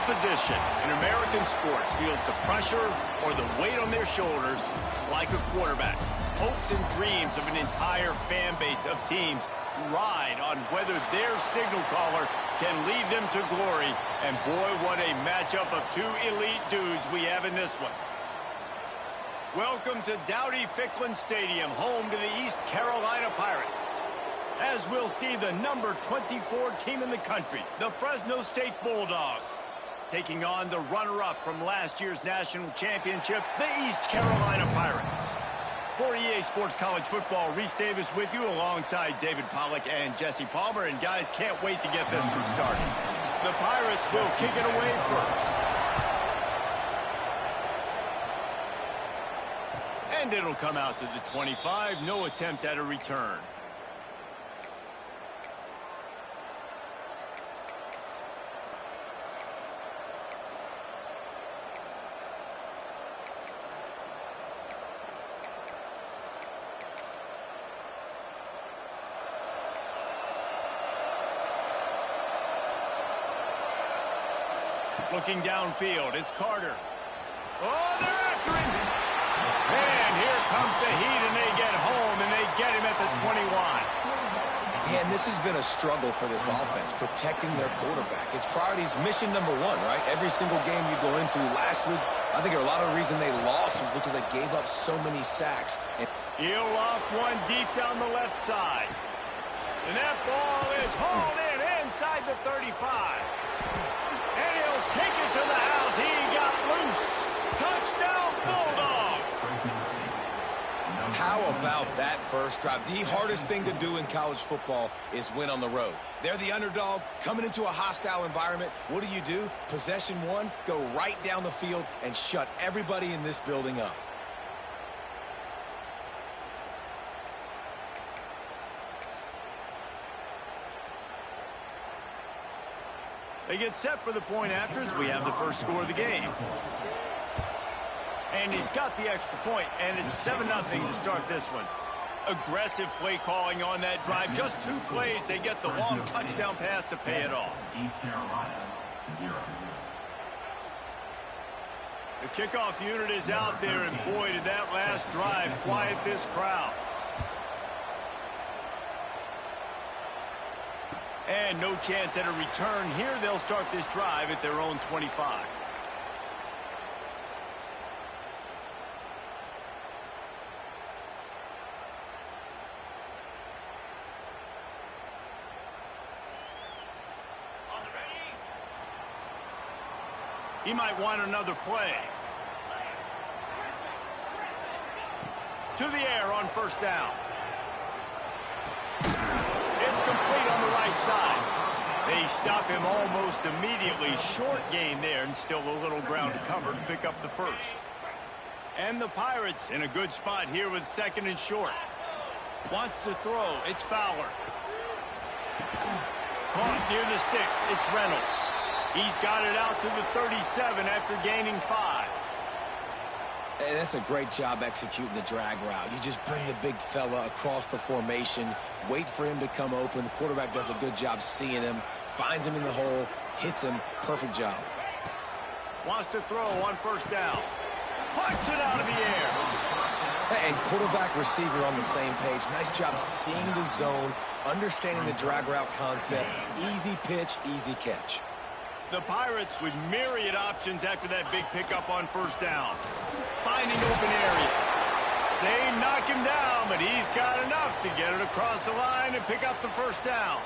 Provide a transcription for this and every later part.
position in American sports feels the pressure or the weight on their shoulders like a quarterback. Hopes and dreams of an entire fan base of teams ride on whether their signal caller can lead them to glory. And boy, what a matchup of two elite dudes we have in this one. Welcome to Dowdy-Ficklin Stadium, home to the East Carolina Pirates. As we'll see the number 24 team in the country, the Fresno State Bulldogs, taking on the runner-up from last year's national championship, the East Carolina Pirates. For EA Sports College Football, Reese Davis with you alongside David Pollack and Jesse Palmer. And guys, can't wait to get this one started. The Pirates will kick it away first. And it'll come out to the 25. No attempt at a return. Looking downfield, it's Carter. Oh, they're after him! And here comes the heat, and they get home, and they get him at the 21. Yeah, and this has been a struggle for this offense, protecting their quarterback. It's priorities mission number one, right? Every single game you go into last week, I think a lot of the reason they lost was because they gave up so many sacks. And he'll loft one deep down the left side. And that ball is hauled in inside the 35. And he'll take it to the house. He got loose. Touchdown, Bulldogs. How about that first drive? The hardest thing to do in college football is win on the road. They're the underdog coming into a hostile environment. What do? Possession one, go right down the field and shut everybody in this building up. They get set for the point after as we have the first score of the game. And he's got the extra point, and it's 7-0 to start this one. Aggressive play calling on that drive. Just 2 plays, they get the long touchdown pass to pay it off. East Carolina, 0. The kickoff unit is out there, and boy, did that last drive quiet this crowd. And no chance at a return here. They'll start this drive at their own 25. He might want another play. To the air on first down. It's complete on the right side. They stop him almost immediately. Short gain there, and still a little ground to cover to pick up the first. And the Pirates in a good spot here with 2nd and short. Wants to throw. It's Fowler. Caught near the sticks. It's Reynolds. He's got it out to the 37 after gaining 5. And that's a great job executing the drag route. You just bring the big fella across the formation, wait for him to come open. The quarterback does a good job seeing him, finds him in the hole, hits him. Perfect job. Wants to throw on first down. Puts it out of the air. And quarterback receiver on the same page. Nice job seeing the zone, understanding the drag route concept. Easy pitch, easy catch. The Pirates with myriad options after that big pickup on first down. Finding open areas. They knock him down, but he's got enough to get it across the line and pick up the first down.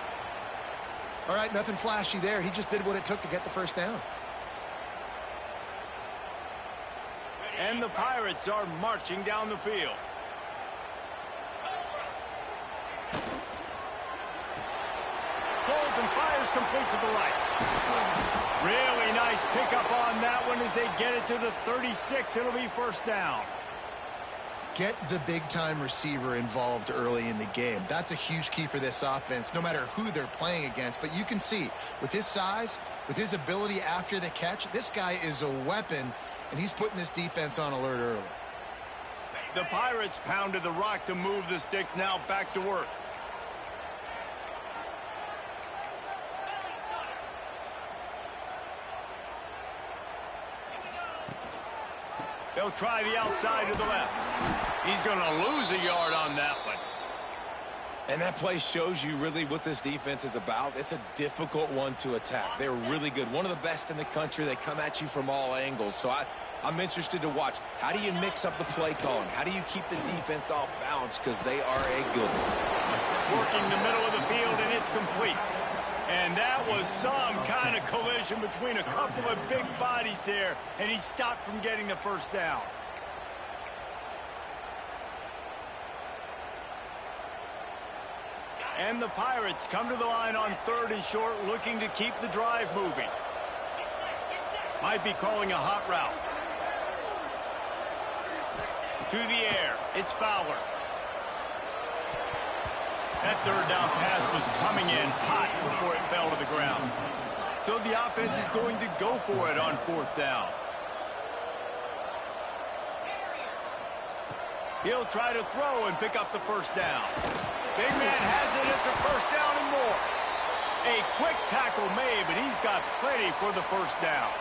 All right, nothing flashy there. He just did what it took to get the first down. And the Pirates are marching down the field. Holds and fires complete to the right. Really nice pickup on that one as they get it to the 36. It'll be first down. Get the big-time receiver involved early in the game. That's a huge key for this offense, no matter who they're playing against. But you can see, with his size, with his ability after the catch, this guy is a weapon, and he's putting this defense on alert early. The Pirates pounded the rock to move the sticks. Now back to work. He'll try the outside to the left. He's going to lose a yard on that one. And that play shows you really what this defense is about. It's a difficult one to attack. They're really good. One of the best in the country. They come at you from all angles. So I'm interested to watch. How do you mix up the play calling? How do you keep the defense off balance? Because they are a good one. Working the middle of the field, and it's complete. And that was some kind of collision between a couple of big bodies there, and he stopped from getting the first down. And the Pirates come to the line on 3rd and short, looking to keep the drive moving. Might be calling a hot route. To the air, it's Fowler. That 3rd down pass was coming in hot before it fell to the ground. So the offense is going to go for it on 4th down. He'll try to throw and pick up the first down. Big man has it. It's a first down and more. A quick tackle made, but he's got plenty for the first down.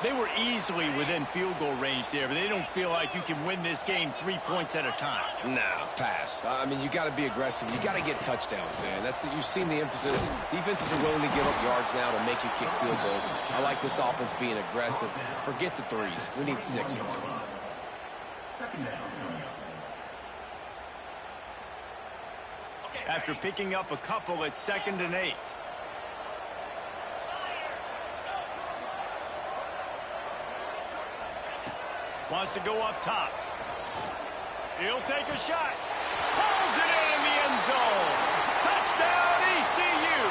They were easily within field goal range there, but they don't feel like you can win this game 3 points at a time. No, pass. I mean, you got to be aggressive. You got to get touchdowns, man. You've seen the emphasis. Defenses are willing to give up yards now to make you kick field goals. I like this offense being aggressive. Forget the 3s. We need 6s. After picking up a couple, it's 2nd and 8. Wants to go up top. He'll take a shot. Pulls it in the end zone. Touchdown, ECU.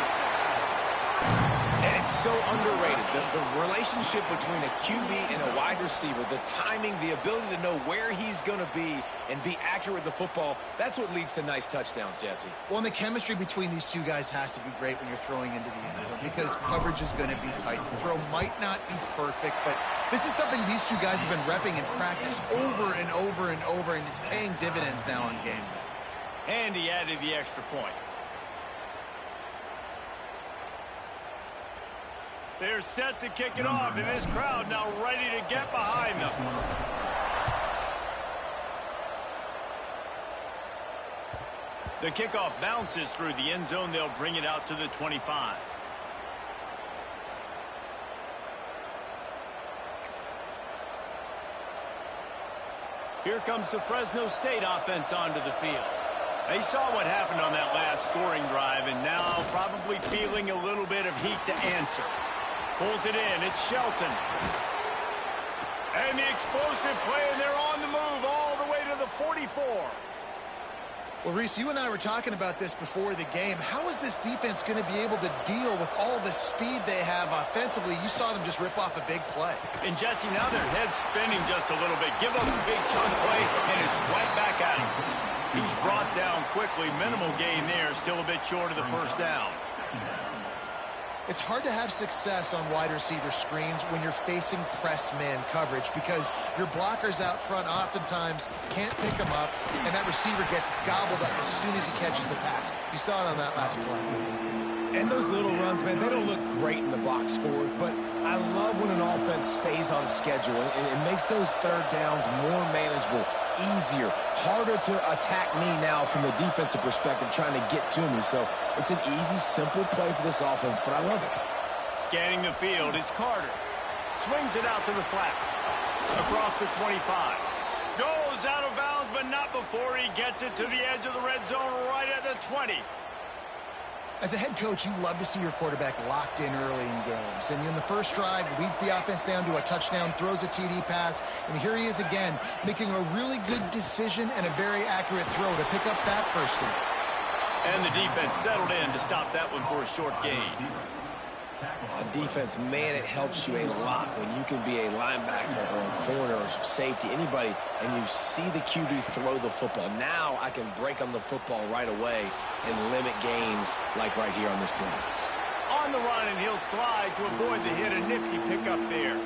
And it's so underrated. The relationship between a QB and a wide receiver, the timing, the ability to know where he's going to be and be accurate with the football, that's what leads to nice touchdowns, Jesse. Well, and the chemistry between these two guys has to be great when you're throwing into the end zone because coverage is going to be tight. The throw might not be perfect, but this is something these two guys have been repping in practice over and over and over, and it's paying dividends now on game day. And he added the extra point. They're set to kick it off, and this crowd now ready to get behind them. The kickoff bounces through the end zone. They'll bring it out to the 25. Here comes the Fresno State offense onto the field. They saw what happened on that last scoring drive, and now probably feeling a little bit of heat to answer. Pulls it in. It's Shelton. And the explosive play, and they're on the move all the way to the 44. Well, Reese, you and I were talking about this before the game. How is this defense going to be able to deal with all the speed they have offensively? You saw them just rip off a big play. And, Jesse, now their head's spinning just a little bit. Give up a big chunk play, and it's right back at him. He's brought down quickly. Minimal gain there. Still a bit short of the first down. It's hard to have success on wide receiver screens when you're facing press man coverage because your blockers out front oftentimes can't pick them up, and that receiver gets gobbled up as soon as he catches the pass. You saw it on that last play. And those little runs, man, they don't look great in the box score, but I love when an offense stays on schedule, and it makes those 3rd downs more manageable, easier, harder to attack me now from the defensive perspective trying to get to me. So it's an easy, simple play for this offense, but I love it. Scanning the field, it's Carter. Swings it out to the flat. Across the 25. Goes out of bounds, but not before he gets it to the edge of the red zone right at the 20. As a head coach, you love to see your quarterback locked in early in games. And in the first drive, leads the offense down to a touchdown, throws a TD pass, and here he is again, making a really good decision and a very accurate throw to pick up that first down. And the defense settled in to stop that one for a short gain. On defense, man, it helps you a lot when you can be a linebacker or a corner or safety, anybody, and you see the QB throw the football. Now I can break on the football right away and limit gains like right here on this play. On the run, and he'll slide to avoid the hit. A nifty pickup there.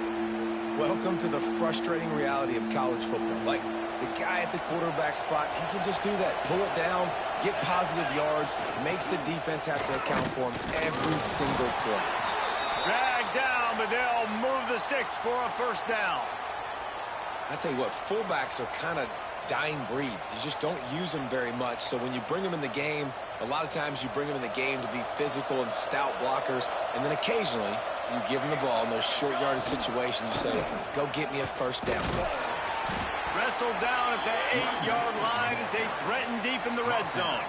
Welcome to the frustrating reality of college football. Like, the guy at the quarterback spot, he can just do that. Pull it down, get positive yards, makes the defense have to account for him every single play. Dragged down, but they'll move the sticks for a first down. I tell you what, fullbacks are kind of dying breeds. You just don't use them very much. So when you bring them in the game, a lot of times you bring them in the game to be physical and stout blockers, and then occasionally you give them the ball in those short yardage situations. You say, go get me a first down. Wrestled down at the 8-yard line as they threaten deep in the red zone.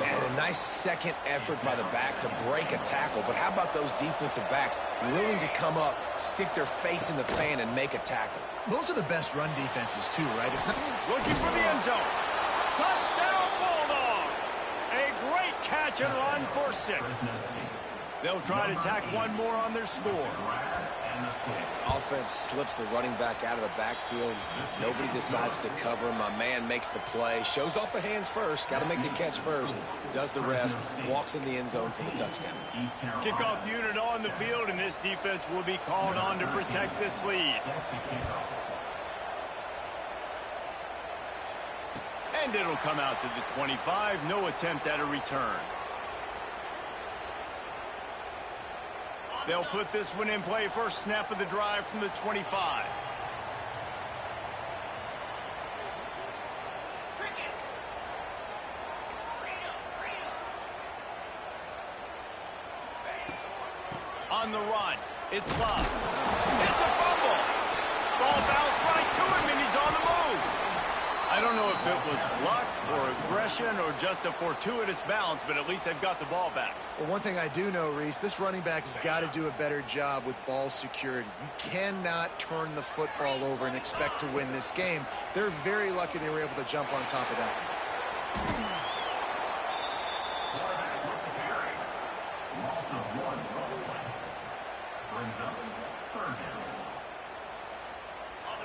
And a nice second effort by the back to break a tackle. But how about those defensive backs willing to come up, stick their face in the fan, and make a tackle? Those are the best run defenses, too, right? It's not... Looking for the end zone. Touchdown, Bulldogs! A great catch and run for 6. They'll try to tack one more on their score. Offense slips the running back out of the backfield. Nobody decides to cover him. My man makes the play. Shows off the hands first. Got to make the catch first. Does the rest. Walks in the end zone for the touchdown. Kickoff unit on the field, and this defense will be called on to protect this lead. And it'll come out to the 25. No attempt at a return. They'll put this one in play. First snap of the drive from the 25. On the run, it's Love. It's a fumble. Ball bounced right to him, and he's on the move. I don't know if it was luck or aggression or just a fortuitous bounce, but at least they've got the ball back. Well, one thing I do know, Reese, this running back has got to do a better job with ball security. You cannot turn the football over and expect to win this game. They're very lucky they were able to jump on top of that.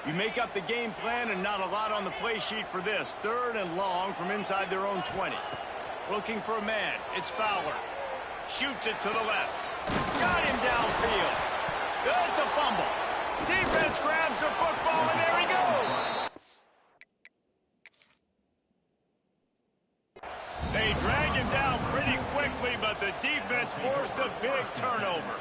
You make up the game plan and not a lot on the play sheet for this. 3rd and long from inside their own 20. Looking for a man. It's Fowler. Shoots it to the left. Got him downfield. It's a fumble. Defense grabs the football, and there he goes. They drag him down pretty quickly, but the defense forced a big turnover.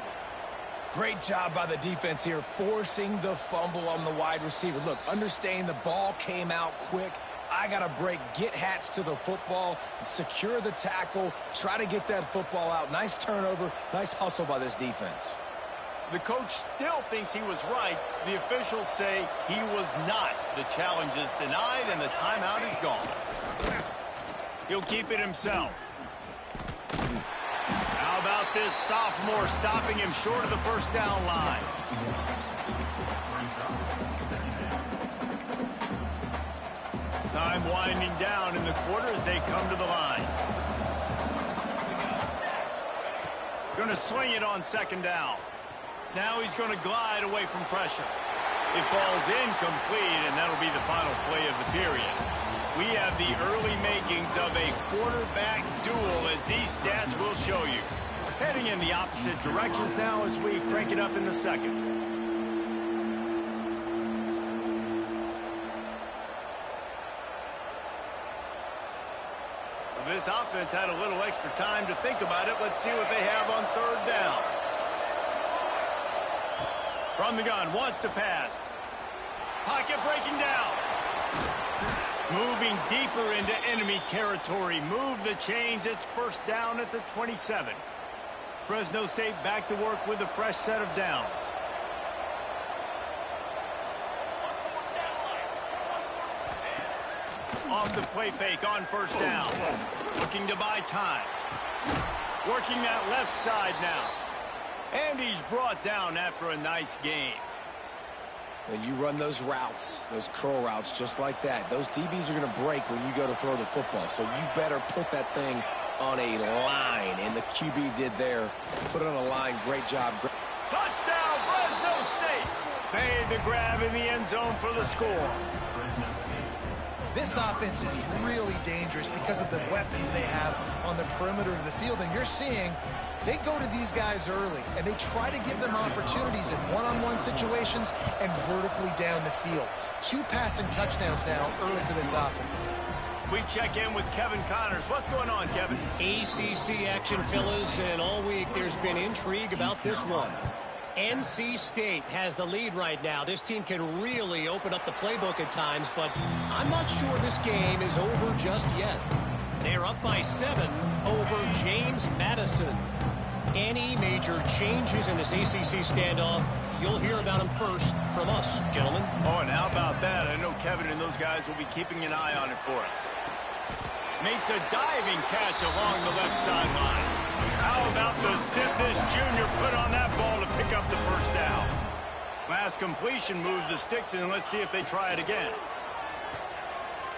Great job by the defense here, forcing the fumble on the wide receiver. Look, understanding the ball came out quick. I got to break, get hats to the football, secure the tackle, try to get that football out. Nice turnover, nice hustle by this defense. The coach still thinks he was right. The officials say he was not. The challenge is denied, and the timeout is gone. He'll keep it himself. How about this sophomore stopping him short of the first down line? Time winding down in the quarter as they come to the line. Going to swing it on 2nd down. Now he's going to glide away from pressure. It falls incomplete, and that'll be the final play of the period. We have the early makings of a quarterback duel, as these stats will show you. Heading in the opposite directions now as we crank it up in the 2nd. This offense had a little extra time to think about it. Let's see what they have on 3rd down. From the gun, wants to pass. Pocket breaking down. Moving deeper into enemy territory. Move the chains. It's 1st down at the 27. Fresno State back to work with a fresh set of downs. Off the play fake on 1st down. Looking to buy time. Working that left side now. And he's brought down after a nice gain. When you run those routes, those curl routes just like that, those DBs are going to break when you go to throw the football. So you better put that thing on a line, and the QB did there. Put it on a line. Great job. Touchdown, Fresno State. Made the grab in the end zone for the score. This offense is really dangerous because of the weapons they have on the perimeter of the field, and you're seeing they go to these guys early, and they try to give them opportunities in one-on-one situations and vertically down the field. 2 passing touchdowns now early for this offense. We check in with Kevin Connors. What's going on, Kevin? ACC action, fellas, and all week there's been intrigue about this one. NC State has the lead right now. This team can really open up the playbook at times, but I'm not sure this game is over just yet. They're up by 7 over James Madison. Any major changes in this ACC standoff, you'll hear about them first from us, gentlemen. Oh, and how about that? I know Kevin and those guys will be keeping an eye on it for us. Makes a diving catch along the left sideline. How about the zip this junior put on that ball to pick up the first down? Last completion moves the sticks in. Let's see if they try it again.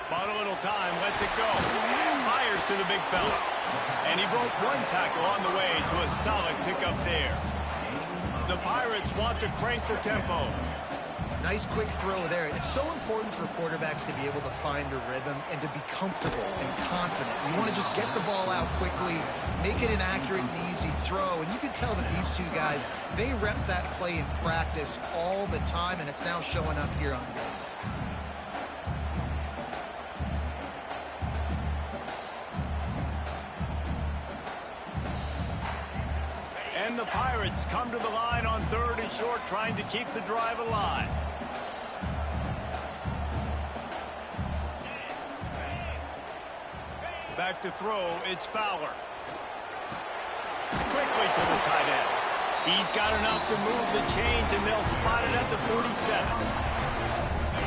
Bought a little time, lets it go. Fires to the big fella. And he broke one tackle on the way to a solid pickup there. The Pirates want to crank the tempo. Nice quick throw there. It's so important for quarterbacks to be able to find a rhythm and to be comfortable and confident. You want to just get the ball out quickly, make it an accurate and easy throw. And you can tell that these two guys, they rep that play in practice all the time, and it's now showing up here on game. And the Pirates come to the line on 3rd and short, trying to keep the drive alive. Back to throw, it's Fowler. Quickly to the tight end. He's got enough to move the chains, and they'll spot it at the 47.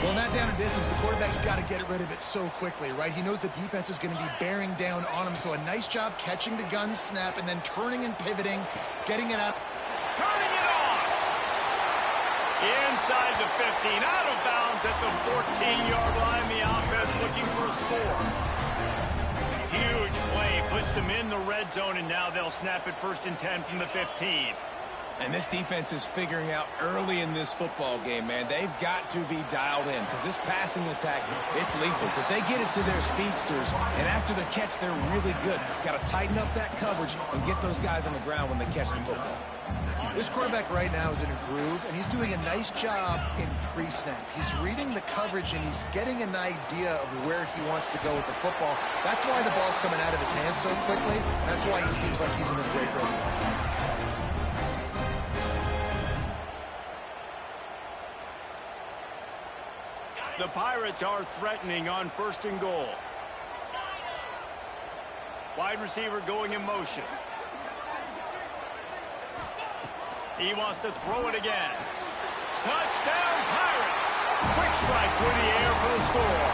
Well, not down in distance, the quarterback's got to get rid of it so quickly, right? He knows the defense is going to be bearing down on him, so a nice job catching the gun snap and then turning and pivoting, getting it out. Turning it on! Inside the 15, out of bounds at the 14-yard line. The offense looking for a score. Huge play, puts them in the red zone, and now they'll snap it 1st and 10 from the 15. And this defense is figuring out early in this football game, man. They've got to be dialed in because this passing attack, it's lethal because they get it to their speedsters, and after the catch, they're really good. Got to tighten up that coverage and get those guys on the ground when they catch the football. This quarterback right now is in a groove, and he's doing a nice job in pre-snap. He's reading the coverage, and he's getting an idea of where he wants to go with the football. That's why the ball's coming out of his hands so quickly. That's why he seems like he's in a great rhythm. The Pirates are threatening on 1st and goal. Wide receiver going in motion. He wants to throw it again. Touchdown, Pirates! Quick strike through the air for the score.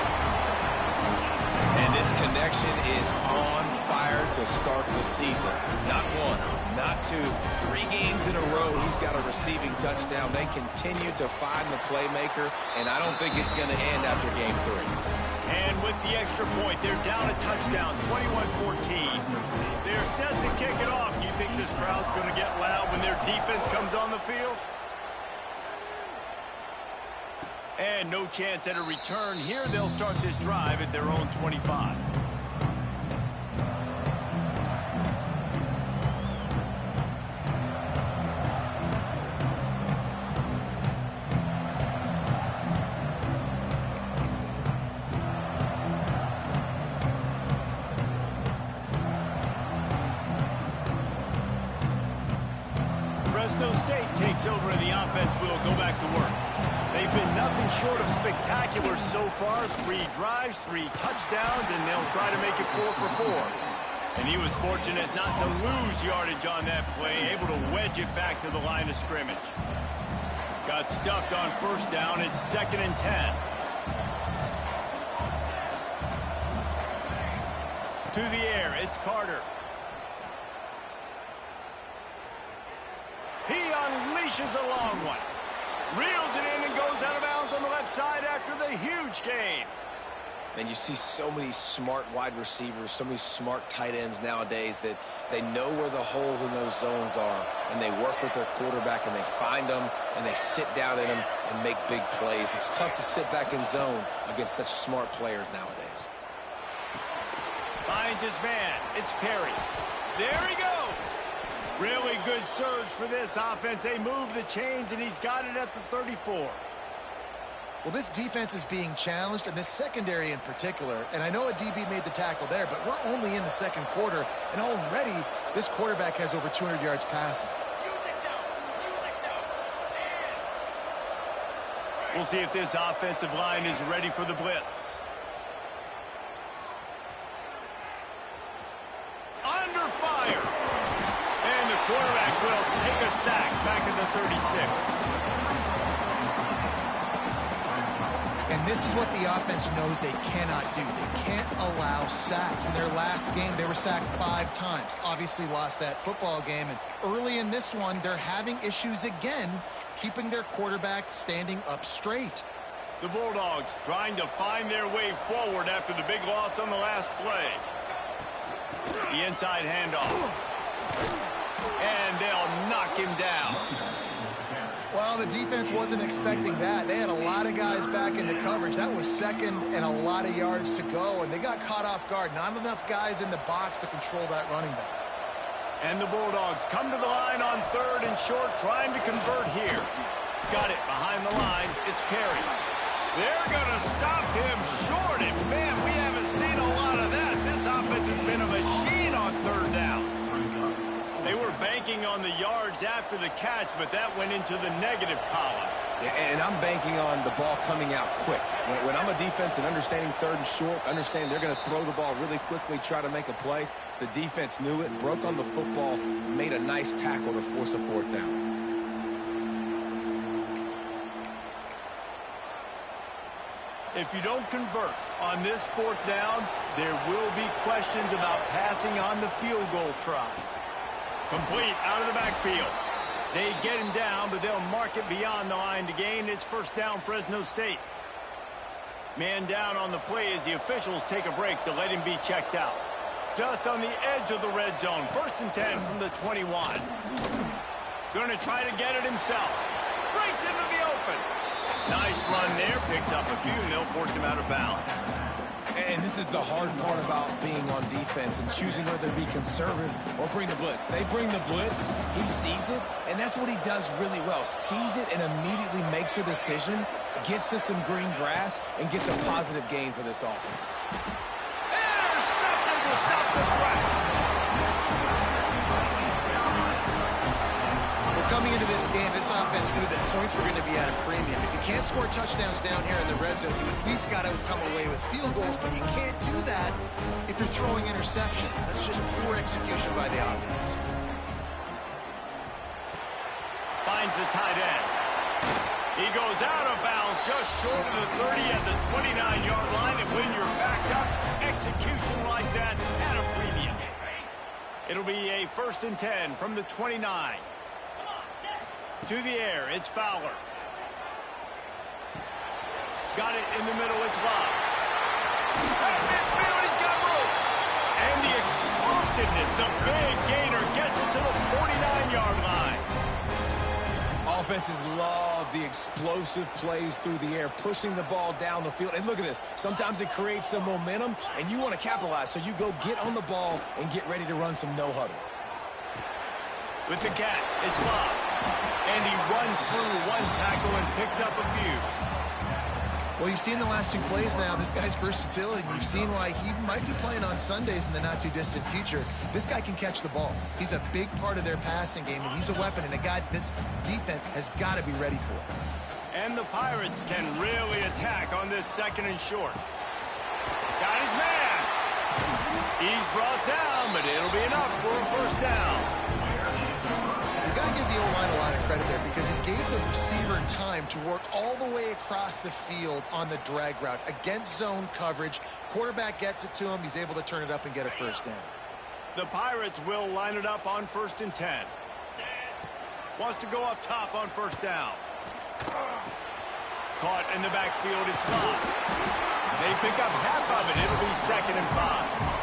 And this connection is on fire to start the season. Not 1, not 2, 3 games in a row. He's got a receiving touchdown. They continue to find the playmaker, and I don't think it's going to end after game 3. And with the extra point, they're down a touchdown, 21-14. They're set to kick it off. You think this crowd's going to get loud when their defense comes on the field? And no chance at a return here. They'll start this drive at their own 25. Fresno State takes over and the offense will go back to work. They've been nothing short of spectacular so far. 3 drives, 3 touchdowns, and they'll try to make it 4 for 4. And he was fortunate not to lose yardage on that play, able to wedge it back to the line of scrimmage. Got stuffed on 1st down. It's 2nd and 10. To the air, it's Carter. He unleashes a long one. Reels it in and goes out of bounds on the left side after the huge gain. And you see so many smart wide receivers, so many smart tight ends nowadays that they know where the holes in those zones are, and they work with their quarterback, and they find them, and they sit down in them and make big plays. It's tough to sit back in zone against such smart players nowadays. Finds his man. It's Perry. There he goes. Really good surge for this offense. They move the chains, and he's got it at the 34. Well, this defense is being challenged, and this secondary in particular. And I know a DB made the tackle there, but we're only in the 2nd quarter, and already this quarterback has over 200 yards passing. We'll see if this offensive line is ready for the blitz. Under fire. And the quarterback will take a sack back at the 36. And this is what the offense knows they cannot do. They can't allow sacks. In their last game, they were sacked 5 times. Obviously lost that football game. And early in this one, they're having issues again keeping their quarterback standing up straight. The Bulldogs trying to find their way forward after the big loss on the last play. The inside handoff. And they'll knock him down. Well, the defense wasn't expecting that. They had a lot of guys back into coverage. That was second and a lot of yards to go, and they got caught off guard. Not enough guys in the box to control that running back. And the Bulldogs come to the line on 3rd and short, trying to convert here. Got it behind the line. It's Perry. They're going to stop him short, and man, we haven't seen a lot of that. This offense has been a machine on 3rd down. They were banking on the yards after the catch, but that went into the negative column. And I'm banking on the ball coming out quick. When I'm a defense and understanding 3rd and short, understand they're going to throw the ball really quickly, try to make a play. The defense knew it, broke on the football, made a nice tackle to force a 4th down. If you don't convert on this 4th down, there will be questions about passing on the field goal try. Complete out of the backfield. They get him down, but they'll mark it beyond the line to gain. It's 1st down, Fresno State. Man down on the play as the officials take a break to let him be checked out. Just on the edge of the red zone. 1st and 10 from the 21. Going to try to get it himself. Breaks into the open. Nice run there. Picks up a few, and they'll force him out of bounds. And this is the hard part about being on defense and choosing whether to be conservative or bring the blitz. They bring the blitz, he sees it, and that's what he does really well. Sees it and immediately makes a decision, gets to some green grass, and gets a positive gain for this offense. Intercepted to stop the threat. Well, coming into this game, this offense knew that points were going to be at a premium. If you can't score touchdowns down here in the red zone, you at least got to come away with field goals, but you can't do that if you're throwing interceptions. That's just poor execution by the offense. Finds the tight end. He goes out of bounds just short of the 30 at the 29-yard line, and when you're backed up, execution like that at a premium. It'll be a 1st and 10 from the 29. To the air, it's Fowler. Got it in the middle, it's Love. Right midfield, he's got room. And the explosiveness, the big gainer gets it to the 49-yard line. Offenses love the explosive plays through the air, pushing the ball down the field. And look at this. Sometimes it creates some momentum, and you want to capitalize. So you go get on the ball and get ready to run some no-huddle. With the catch, it's Love. And he runs through one tackle and picks up a few. Well, you've seen the last 2 plays now, this guy's versatility. You've seen why he might be playing on Sundays in the not-too-distant future. This guy can catch the ball. He's a big part of their passing game, and he's a weapon, and a guy this defense has got to be ready for. And the Pirates can really attack on this 2nd and short. Got his man. He's brought down, but it'll be enough for a 1st down. You've got to give the O-line a lot of credit there because it gave the receiver time to work all the way across the field on the drag route against zone coverage. Quarterback gets it to him. He's able to turn it up and get a 1st down. The Pirates will line it up on 1st and 10. Wants to go up top on 1st down. Caught in the backfield, it's Love. They pick up half of it. It'll be 2nd and 5.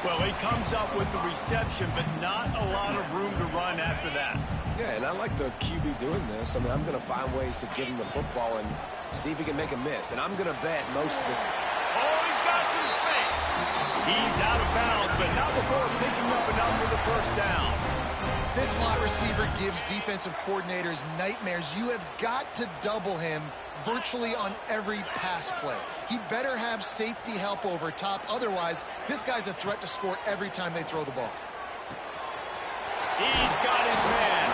Well, he comes up with the reception, but not a lot of room to run after that. Yeah, and I like the QB doing this. I mean, I'm going to find ways to give him the football and see if he can make a miss. And I'm going to bet most of the time. Oh, he's got some space. He's out of bounds, but not before picking up enough for the 1st down. This slot receiver gives defensive coordinators nightmares. You have got to double him virtually on every pass play. He better have safety help over top. Otherwise, this guy's a threat to score every time they throw the ball. He's got his man.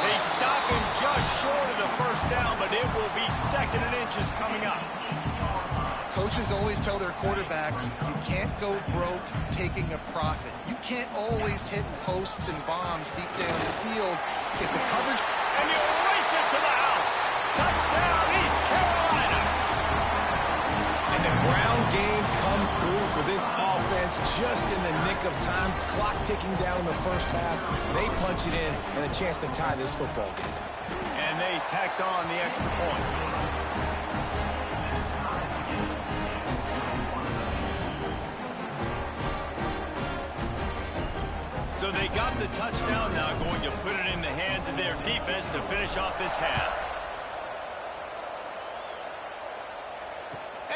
They stop him just short of the a first down, but it will be 2nd and inches coming up. Coaches always tell their quarterbacks, you can't go broke taking a profit. You can't always hit posts and bombs deep down the field. Get the coverage. And you race it to the house. Touchdown, East Carolina. And the ground game comes through for this offense just in the nick of time. Clock ticking down in the first half. They punch it in and a chance to tie this football game. And they tacked on the extra point. So they got the touchdown, now going to put it in the hands of their defense to finish off this half.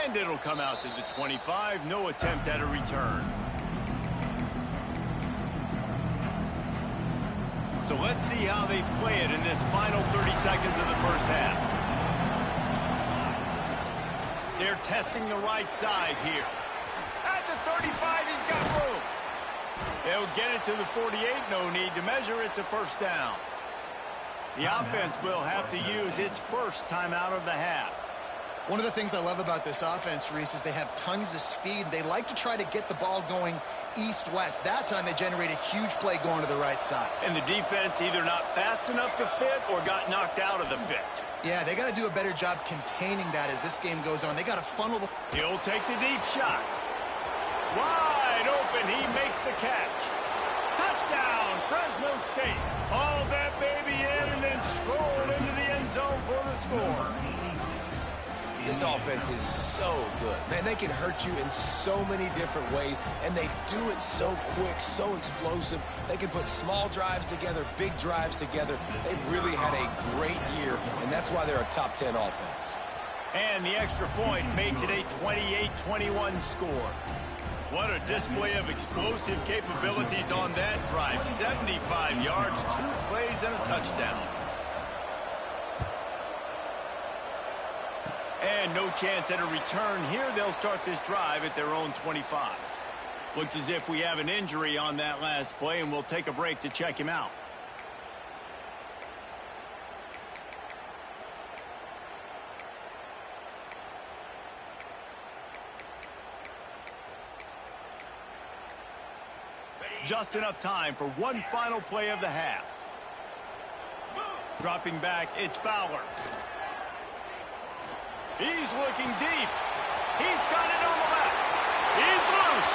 And it'll come out to the 25. No attempt at a return. So let's see how they play it in this final 30 seconds of the first half. They're testing the right side here. At the 35, he's got room. They'll get it to the 48. No need to measure. It's a first down. The offense will have to use its first timeout of the half. One of the things I love about this offense, Reese, is they have tons of speed. They like to try to get the ball going east-west. That time they generate a huge play going to the right side. And the defense either not fast enough to fit or got knocked out of the fit. Yeah, they got to do a better job containing that as this game goes on. They got to funnel the... He'll take the deep shot. Wide open, he makes the catch. Touchdown, Fresno State. Haul that baby in and then stroll into the end zone for the score. This offense is so good. Man, they can hurt you in so many different ways, and they do it so quick, so explosive. They can put small drives together, big drives together. They've really had a great year, and that's why they're a top 10 offense. And the extra point makes it a 28-21 score. What a display of explosive capabilities on that drive. 75 yards, 2 plays, and a touchdown. And no chance at a return here. They'll start this drive at their own 25. Looks as if we have an injury on that last play, and we'll take a break to check him out. Just enough time for one final play of the half. Dropping back, it's Fowler. He's looking deep. He's got it on the left. He's loose.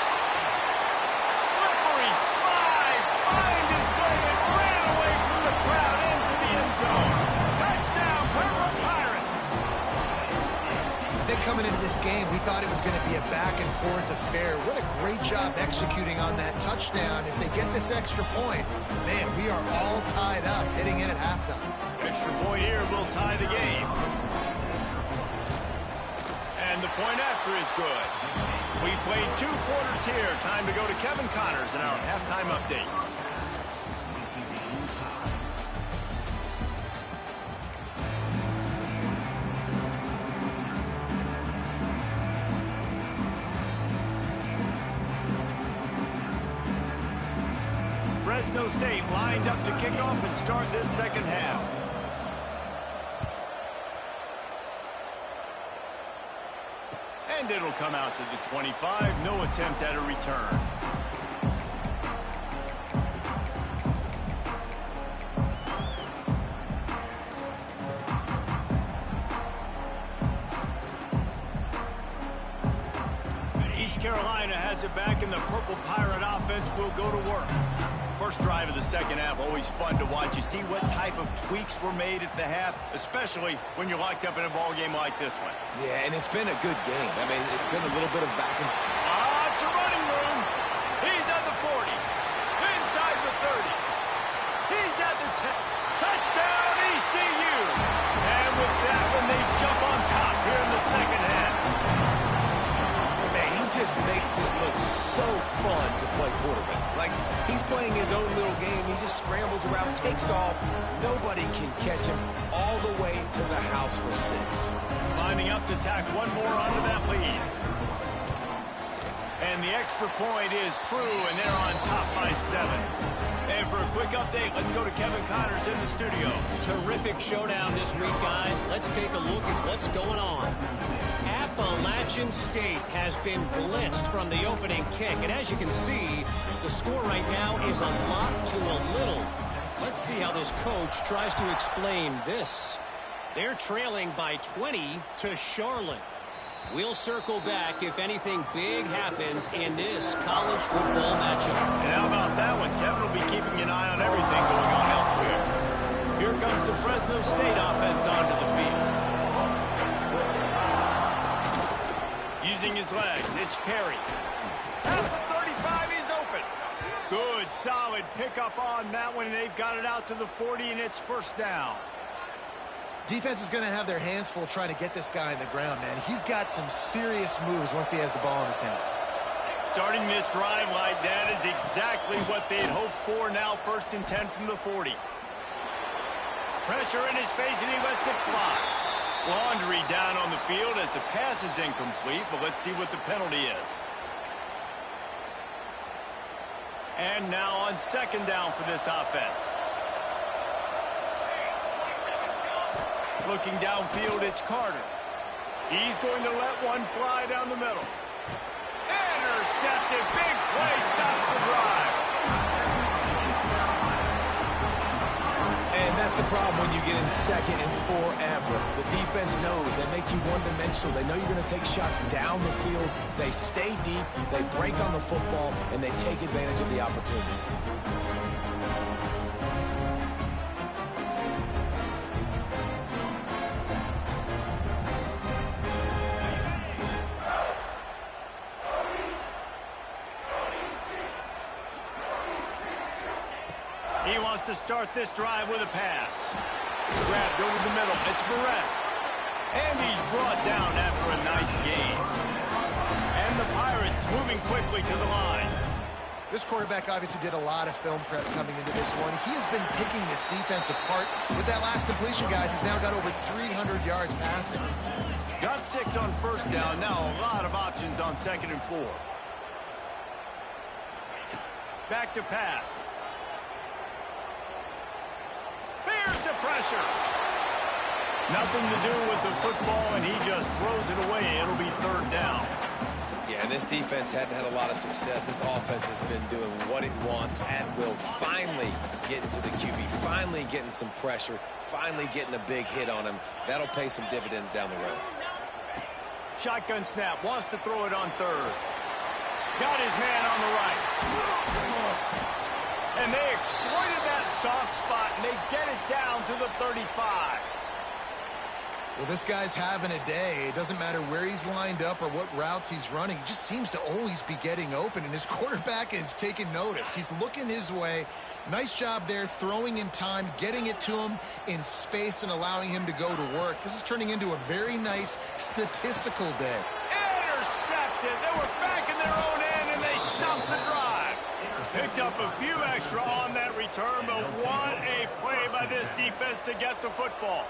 Slippery slide. Find his way and ran away from the crowd into the end zone. Touchdown, Purple Pirates. I think coming into this game, we thought it was going to be a back-and-forth affair. What a great job executing on that touchdown. If they get this extra point, man, we are all tied up heading in at halftime. Extra point here will tie the game. And the point after is good. We played 2 quarters here. Time to go to Kevin Connors in our halftime update. Fresno State lined up to kick off and start this second half. And it'll come out to the 25. No attempt at a return. East Carolina has it back, and the Purple Pirate offense will go to work. First drive of the second half, always fun to watch. You see what type of tweaks were made at the half, especially when you're locked up in a ball game like this one. Yeah, and it's been a good game. I mean, it's been a little bit of back and forth. It's a running room. He's at the 40. Inside the 30. He's at the 10. Touchdown, ECU. And with that one, they jump on top here in the second half. Man, he just makes it look so fun to play quarterback. Like, he's playing his own little game. He just scrambles around, takes off. Nobody can catch him all the way to the house for 6. Lining up to tack one more onto that lead. And the extra point is true, and they're on top by 7. And for a quick update. Let's go to Kevin Connors in the studio. Terrific showdown this week, guys. Let's take a look at what's going on. Appalachian State has been blitzed from the opening kick, and as you can see, the score right now is a lot to a little. Let's see how this coach tries to explain this. They're trailing by 20 to Charlotte. We'll circle back if anything big happens in this college football matchup. And how about that one? Kevin will be keeping an eye on everything going on elsewhere. Here comes the Fresno State offense onto the field. Using his legs, it's Perry. At the 35, he's open. Good, solid pickup on that one, and they've got it out to the 40, and it's first down. Defense is going to have their hands full trying to get this guy in the ground, man. He's got some serious moves once he has the ball in his hands. Starting this drive like that is exactly what they'd hoped for. Now 1st and 10 from the 40. Pressure in his face, and he lets it fly. Laundry down on the field as the pass is incomplete, but let's see what the penalty is. And now on 2nd down for this offense. Looking downfield, it's Carter. He's going to let one fly down the middle. Intercepted. Big play. Stops the drive. And that's the problem when you get in 2nd and forever. The defense knows they make you one-dimensional. They know you're going to take shots down the field. They stay deep, they break on the football, and they take advantage of the opportunity. He wants to start this drive with a pass. Grabbed over the middle. It's Perez. And he's brought down after a nice gain. And the Pirates moving quickly to the line. This quarterback obviously did a lot of film prep coming into this one. He has been picking this defense apart. With that last completion, guys, he's now got over 300 yards passing. Got 6 on 1st down. Now a lot of options on 2nd and 4. Back to pass. There's the pressure. Nothing to do with the football, and he just throws it away. It'll be 3rd down. Yeah, this defense hadn't had a lot of success. This offense has been doing what it wants at will. Finally getting to the QB, finally getting some pressure, finally getting a big hit on him. That'll pay some dividends down the road. Shotgun snap, wants to throw it on 3rd. Got his man on the right. And they exploited that soft spot, and they get it down to the 35. Well, this guy's having a day. It doesn't matter where he's lined up or what routes he's running. He just seems to always be getting open, and his quarterback is taking notice. He's looking his way. Nice job there, throwing in time, getting it to him in space, and allowing him to go to work. This is turning into a very nice statistical day. Intercepted. They were back in their own end, and they stopped the drive. Picked up a few extra on that return, but what a play by this defense to get the football.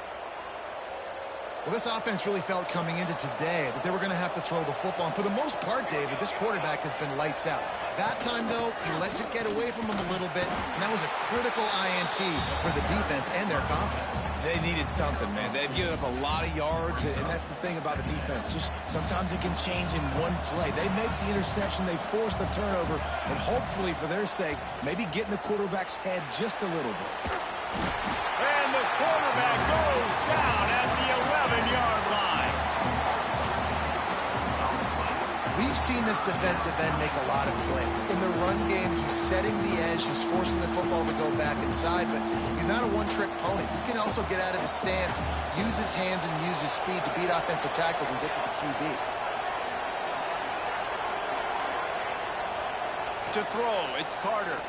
Well, this offense really felt coming into today that they were going to have to throw the football. And for the most part, David, this quarterback has been lights out. That time, though, he lets it get away from him a little bit, and that was a critical INT for the defense and their confidence. They needed something, man. They've given up a lot of yards, and that's the thing about the defense. Just sometimes it can change in one play. They make the interception, they force the turnover, and hopefully, for their sake, maybe get in the quarterback's head just a little bit. And the quarterback goes down at the 11-yard line. We've seen this defensive end make a lot of plays. In the run game, he's setting the edge. He's forcing the football to go back inside, but he's not a one-trick pony. He can also get out of his stance, use his hands, and use his speed to beat offensive tackles and get to the QB. To throw, it's Carter.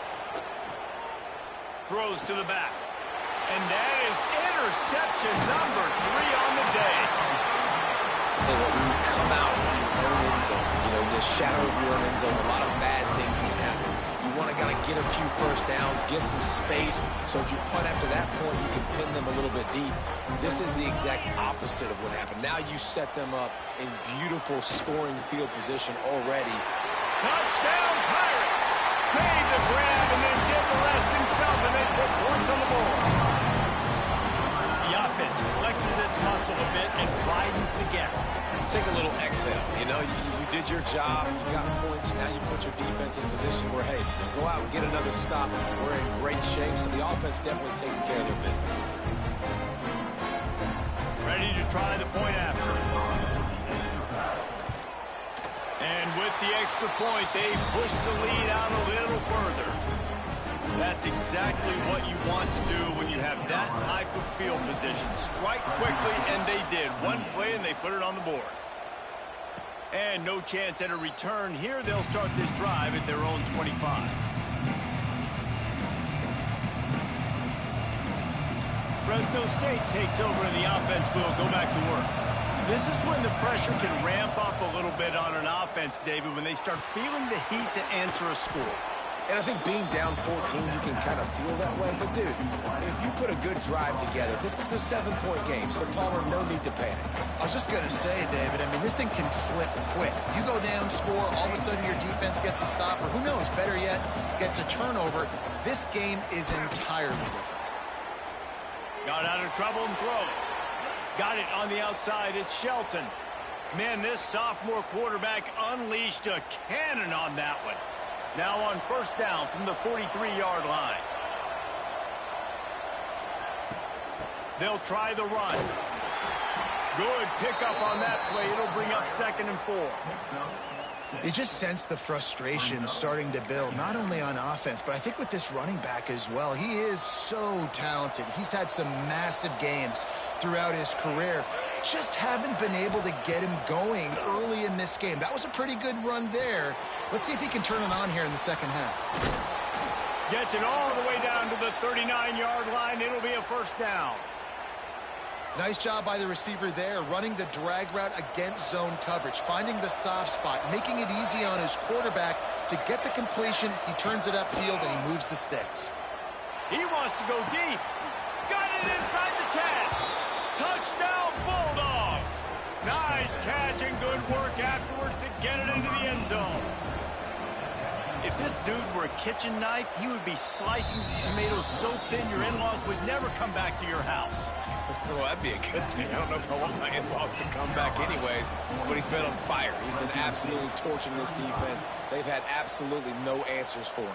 Throws to the back. And that is interception number 3 on the day. Tell you what, when you come out of your own end zone, you know, the shadow of your own end zone, a lot of bad things can happen. You want to kind of get a few first downs, get some space, so if you punt after that point, you can pin them a little bit deep. This is the exact opposite of what happened. Now you set them up in beautiful scoring field position already. Touchdown Pirates! Made the grab and then did the rest himself, and bit and widens the gap. Take a little exhale. You know, you did your job. You got points. Now you put your defense in a position where, hey, go out and get another stop. We're in great shape. So the offense definitely taking care of their business. Ready to try the point after. And with the extra point, they push the lead out a little further. That's exactly what you want to do when you have that type of field position. Strike quickly, and they did. One play, and they put it on the board. And no chance at a return here. They'll start this drive at their own 25. Fresno State takes over, and the offense will go back to work. This is when the pressure can ramp up a little bit on an offense, David, when they start feeling the heat to answer a score. And I think being down 14, you can kind of feel that way. But, dude, if you put a good drive together, this is a 7-point game. So, Palmer, no need to panic. I was just going to say, David, I mean, this thing can flip quick. You go down, score, all of a sudden your defense gets a stop, or who knows, better yet, gets a turnover. This game is entirely different. Got out of trouble and throws. Got it on the outside. It's Shelton. Man, this sophomore quarterback unleashed a cannon on that one. Now on first down from the 43-yard line. They'll try the run. Good pickup on that play. It'll bring up 2nd and 4. You just sense the frustration starting to build, not only on offense, but I think with this running back as well. He is so talented. He's had some massive games throughout his career. Just haven't been able to get him going early in this game. That was a pretty good run there. Let's see if he can turn it on here in the second half. Gets it all the way down to the 39-yard line. It'll be a first down. Nice job by the receiver there, running the drag route against zone coverage, finding the soft spot, making it easy on his quarterback to get the completion. He turns it upfield, and he moves the sticks. He wants to go deep. Got it inside the 10. Touchdown, Bulldogs. Nice catch and good work afterwards to get it into the end zone. If this dude were a kitchen knife, he would be slicing tomatoes so thin your in-laws would never come back to your house. Well, that'd be a good thing. I don't know if I want my in-laws to come back anyways, but he's been on fire. He's been absolutely torching this defense. They've had absolutely no answers for him.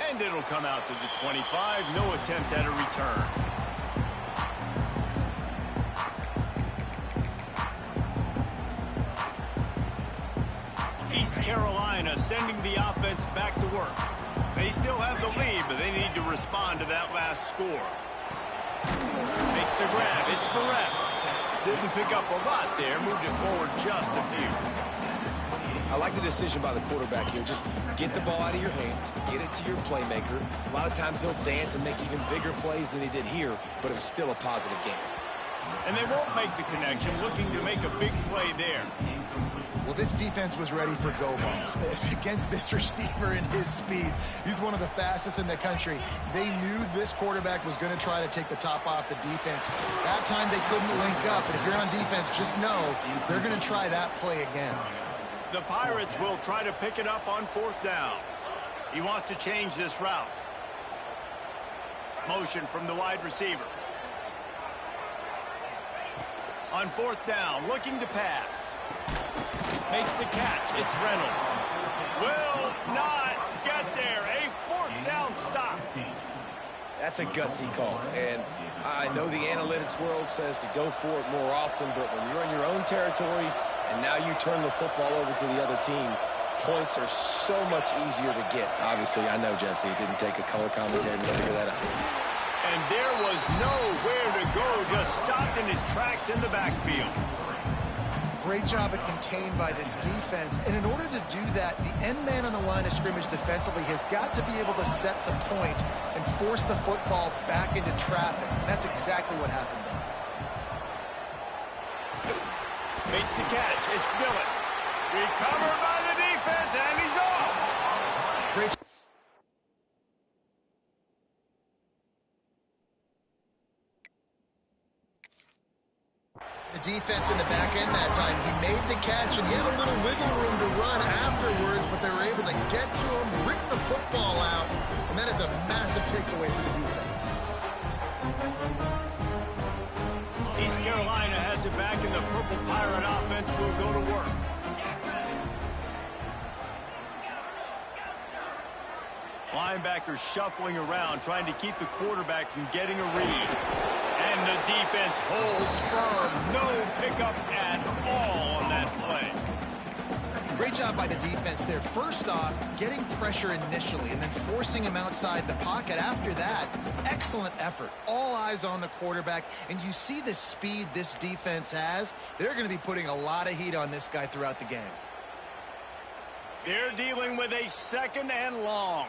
And it'll come out to the 25. No attempt at a return. East Carolina sending the offense back to work. They still have the lead, but they need to respond to that last score. Makes the grab. It's Perez. Didn't pick up a lot there. Moved it forward just a few. I like the decision by the quarterback here. Just get the ball out of your hands. Get it to your playmaker. A lot of times he'll dance and make even bigger plays than he did here, but it was still a positive game. And they won't make the connection, looking to make a big play there. Well, this defense was ready for go balls against this receiver and his speed. He's one of the fastest in the country. They knew this quarterback was going to try to take the top off the defense. That time they couldn't link up, and if you're on defense, just know they're going to try that play again. The Pirates will try to pick it up on 4th down. He wants to change this route. Motion from the wide receiver. On 4th down, looking to pass. Makes the catch. It's Reynolds. Will not get there. A 4th down stop. That's a gutsy call. And I know the analytics world says to go for it more often, but when you're in your own territory and now you turn the football over to the other team, points are so much easier to get. Obviously, I know, Jesse, it didn't take a color commentator to figure that out. And there was nowhere to go. Just stopped in his tracks in the backfield. Great job of contained by this defense. And in order to do that, the end man on the line of scrimmage defensively has got to be able to set the point and force the football back into traffic. And that's exactly what happened there. Makes the catch. It's Dillon. Recovered by the defense, and he's off. Great. The defense in the back end that time. He made the catch, and he had a little wiggle room to run afterwards, but they were able to get to him, rip the football out, and that is a massive takeaway for the defense. East East Carolina has it back, and the Purple Pirate offense will go to work. Linebackers shuffling around, trying to keep the quarterback from getting a read. And the defense holds firm. No pickup at all on that play. Great job by the defense there. First off, getting pressure initially and then forcing him outside the pocket. After that, excellent effort. All eyes on the quarterback. And you see the speed this defense has. They're going to be putting a lot of heat on this guy throughout the game. They're dealing with a 2nd and long.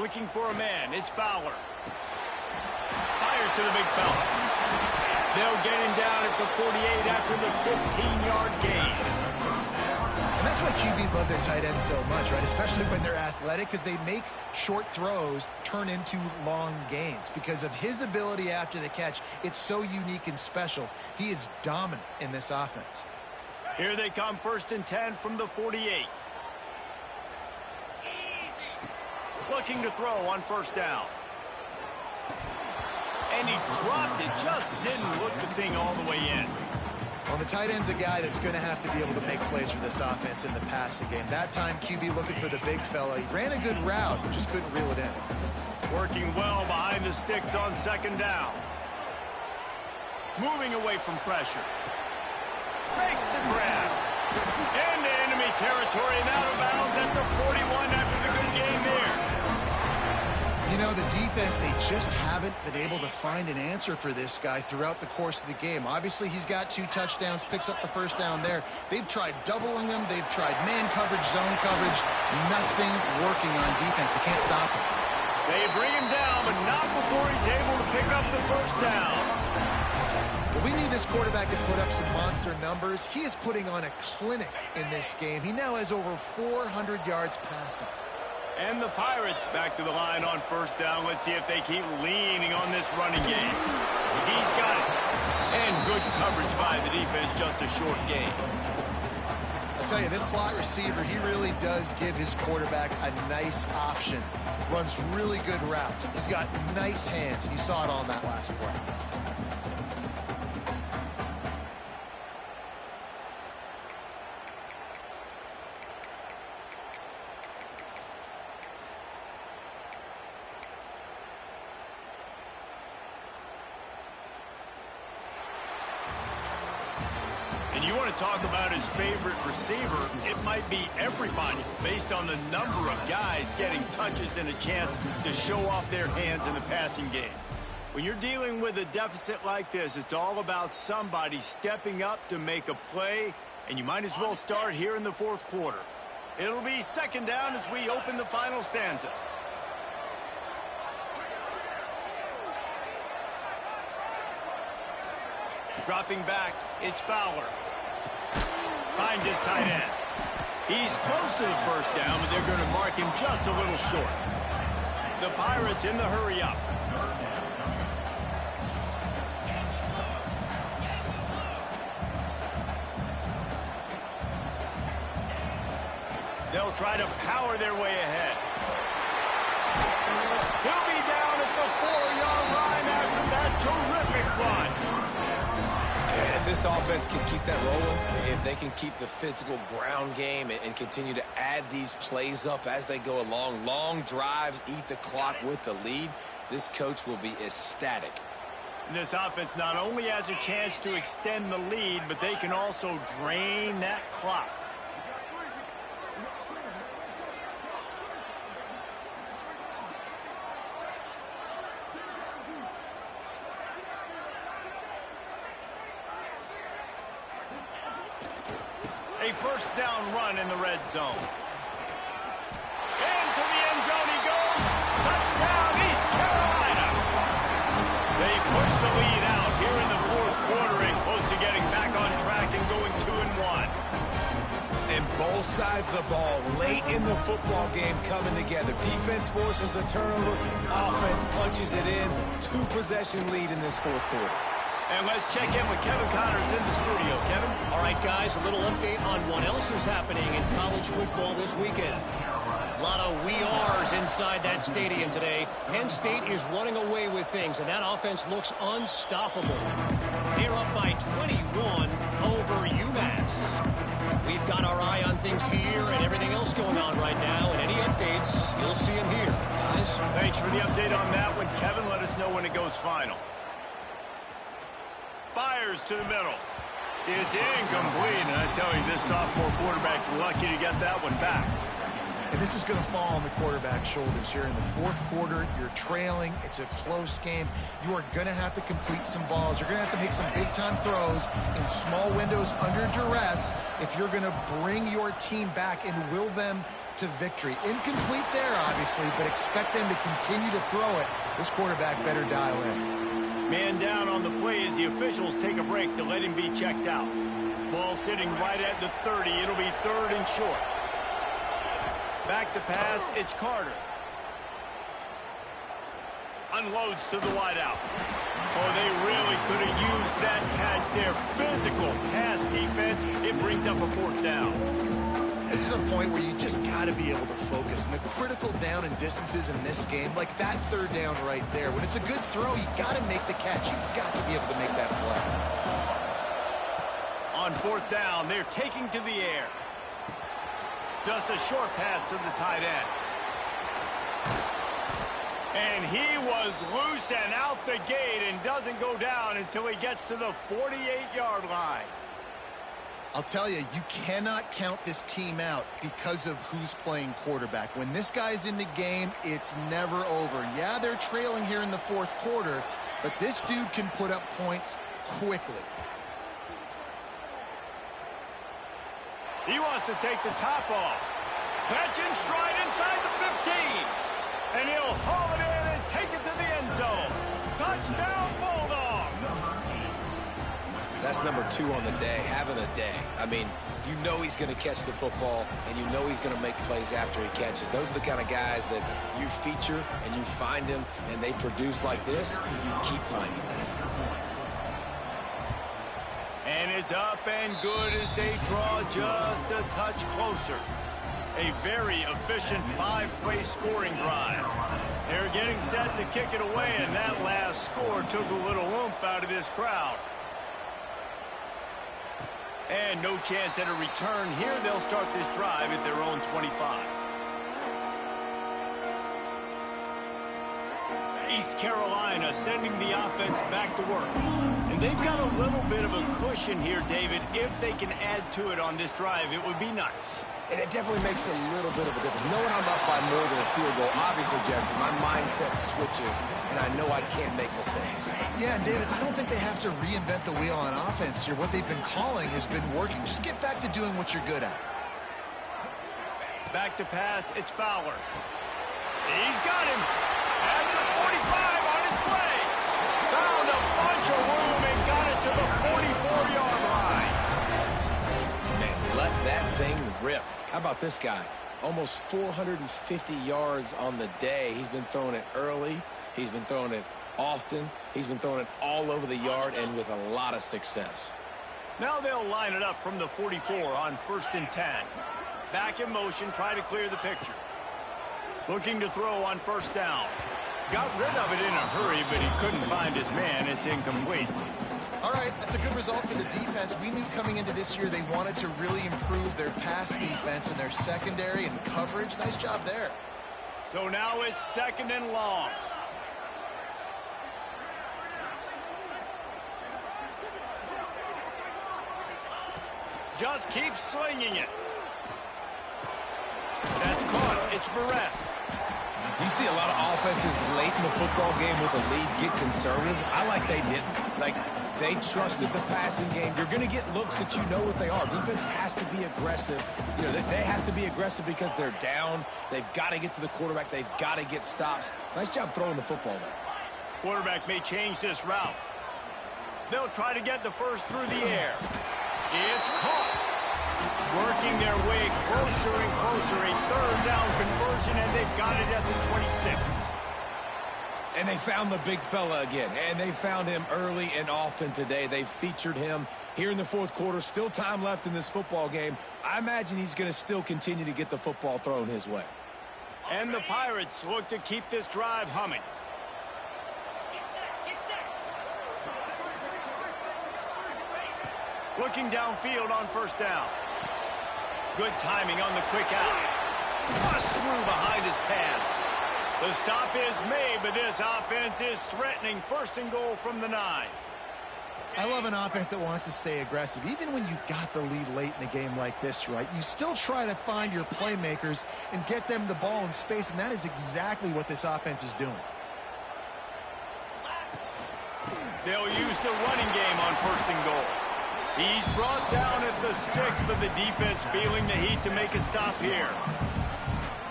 Looking for a man. It's Fowler. Fires to the big fella. They'll get him down at the 48 after the 15-yard gain. And that's why QBs love their tight ends so much, right? Especially when they're athletic, because they make short throws turn into long gains. Because of his ability after the catch, it's so unique and special. He is dominant in this offense. Here they come, 1st and 10 from the 48. Looking to throw on 1st down. And he dropped it. Just didn't look the thing all the way in. Well, the tight end's a guy that's going to have to be able to make plays for this offense in the passing game. That time, QB looking for the big fella. He ran a good route, but just couldn't reel it in. Working well behind the sticks on 2nd down. Moving away from pressure. Makes the grab. Into enemy territory and out of bounds at the 41 after the good game there. You know, the defense, they just haven't been able to find an answer for this guy throughout the course of the game. Obviously, he's got 2 touchdowns, picks up the 1st down there. They've tried doubling him. They've tried man coverage, zone coverage. Nothing working on defense. They can't stop him. They bring him down, but not before he's able to pick up the 1st down. Well, we need this quarterback to put up some monster numbers. He is putting on a clinic in this game. He now has over 400 yards passing. And the Pirates back to the line on 1st down. Let's see if they keep leaning on this running game. He's got it. And good coverage by the defense, just a short gain. I'll tell you, this slot receiver, he really does give his quarterback a nice option. Runs really good routes. He's got nice hands. You saw it on that last play. And you want to talk about his favorite receiver, it might be everybody based on the number of guys getting touches and a chance to show off their hands in the passing game. When you're dealing with a deficit like this, it's all about somebody stepping up to make a play, and you might as well start here in the 4th quarter. It'll be 2nd down as we open the final stanza. Dropping back, it's Fowler. Finds his tight end. He's close to the 1st down, but they're going to mark him just a little short. The Pirates in the hurry up. They'll try to power their way ahead. He'll be down at the 4-yard line after that terrific run. And if this offense can keep that rolling, if they can keep the physical ground game and continue to add these plays up as they go along, long drives, eat the clock with the lead, this coach will be ecstatic. This offense not only has a chance to extend the lead, but they can also drain that clock. A 1st down run in the red zone. Into the end zone he goes. Touchdown, East Carolina. They push the lead out here in the 4th quarter and close to getting back on track and going 2-1. And both sides of the ball late in the football game coming together. Defense forces the turnover. Offense punches it in. 2-possession lead in this 4th quarter. And let's check in with Kevin Connors in the studio. Kevin? All right, guys, a little update on what else is happening in college football this weekend. A lot of we ares inside that stadium today. Penn State is running away with things, and that offense looks unstoppable. They're up by 21 over UMass. We've got our eye on things here and everything else going on right now, and any updates, you'll see them here. Guys? Thanks for the update on that one, Kevin. Let us know when it goes final. Fires to the middle. It's incomplete, and I tell you, this sophomore quarterback's lucky to get that one back. And this is going to fall on the quarterback's shoulders here in the fourth quarter. You're trailing. It's a close game. You are going to have to complete some balls. You're going to have to make some big-time throws in small windows under duress if you're going to bring your team back and will them to victory. Incomplete there, obviously, but expect them to continue to throw it. This quarterback better dial in. Man down on the play as the officials take a break to let him be checked out. Ball sitting right at the 30. It'll be 3rd and short. Back to pass, it's Carter. Unloads to the wideout. Oh, they really could have used that catch there. Physical pass defense. It brings up a 4th down. This is a point where you just got to be able to focus. And the critical down and distances in this game, like that 3rd down right there, when it's a good throw, you got to make the catch. You've got to be able to make that play. On 4th down, they're taking to the air. Just a short pass to the tight end. And he was loose and out the gate and doesn't go down until he gets to the 48-yard line. I'll tell you, you cannot count this team out because of who's playing quarterback. When this guy's in the game, it's never over. Yeah, they're trailing here in the fourth quarter, but this dude can put up points quickly. He wants to take the top off. Catch in stride inside the 15. And he'll haul it in and take it to the end zone. Touchdown, Bulldog. That's number 2 on the day, having a day. I mean, you know he's going to catch the football, and you know he's going to make plays after he catches. Those are the kind of guys that you feature and you find them, and they produce like this, you keep finding them. And it's up and good as they draw just a touch closer. A very efficient 5-play scoring drive. They're getting set to kick it away, and that last score took a little oomph out of this crowd. And no chance at a return here. They'll start this drive at their own 25. East Carolina sending the offense back to work. And they've got a little bit of a cushion here, David. If they can add to it on this drive, it would be nice. And it definitely makes a little bit of a difference. Knowing I'm up by more than a field goal, obviously, Jesse, my mindset switches, and I know I can't make mistakes. Yeah, and David, I don't think they have to reinvent the wheel on offense here. What they've been calling has been working. Just get back to doing what you're good at. Back to pass, it's Fowler. He's got him. At the 45 on his way. Found a bunch of room and got it to the 44-yard line. And let that thing rip. How about this guy? Almost 450 yards on the day. He's been throwing it early. He's been throwing it often. He's been throwing it all over the yard and with a lot of success. Now they'll line it up from the 44 on 1st and 10. Back in motion, try to clear the picture. Looking to throw on 1st down. Got rid of it in a hurry, but he couldn't find his man. It's incomplete. All right, that's a good result for the defense. We knew coming into this year they wanted to really improve their pass defense and their secondary and coverage. Nice job there. So now it's 2nd and long. Just keep slinging it. That's caught. It's Barrett. You see a lot of offenses late in the football game with a lead get conservative. I like they didn't. Like, they trusted the passing game. You're going to get looks that you know what they are. Defense has to be aggressive. You know, they have to be aggressive because they're down. They've got to get to the quarterback. They've got to get stops. Nice job throwing the football there. Quarterback may change this route. They'll try to get the first through the air. It's caught. Working their way closer and closer. A 3rd down conversion, and they've got it at the 26. And they found the big fella again. And they found him early and often today. They featured him here in the fourth quarter. Still time left in this football game. I imagine he's going to still continue to get the football thrown his way. And the Pirates look to keep this drive humming. Looking downfield on first down. Good timing on the quick out. Thrust through behind his pad. The stop is made, but this offense is threatening. First and goal from the 9. I love an offense that wants to stay aggressive. Even when you've got the lead late in the game like this, right, you still try to find your playmakers and get them the ball in space, and that is exactly what this offense is doing. They'll use the running game on first and goal. He's brought down at the 6, but the defense feeling the heat to make a stop here.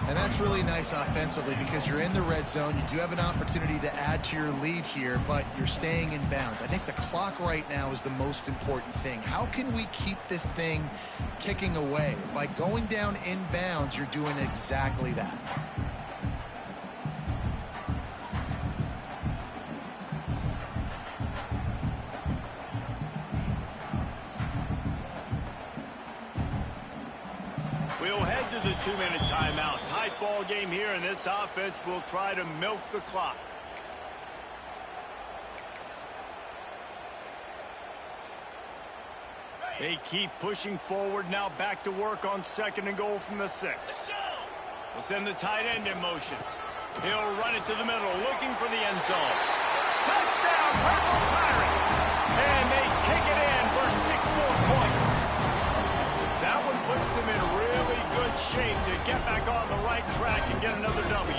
And that's really nice offensively because you're in the red zone. You do have an opportunity to add to your lead here, but you're staying in bounds. I think the clock right now is the most important thing. How can we keep this thing ticking away? By going down in bounds, you're doing exactly that. We'll head to the 2-minute timeout. Tight ball game here, and this offense will try to milk the clock. They keep pushing forward. Now back to work on second and goal from the 6. We'll send the tight end in motion. He'll run it to the middle, looking for the end zone. Touchdown, Purple Pirates! And they take it in for 6 more points. That one puts them in really good shape to get back on the right track and get another W.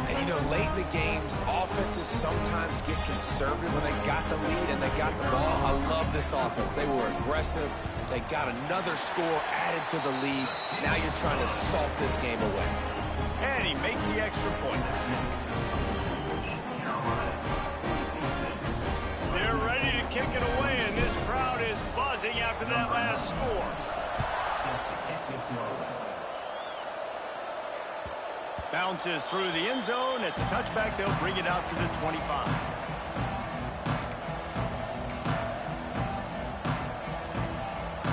And, you know, late in the games, offenses sometimes get conservative when they got the lead and they got the ball. I love this offense. They were aggressive. They got another score added to the lead. Now you're trying to salt this game away. And he makes the extra point. They're ready to kick it away, and this crowd is buzzing after that last score. Bounces through the end zone. It's a touchback. They'll bring it out to the 25.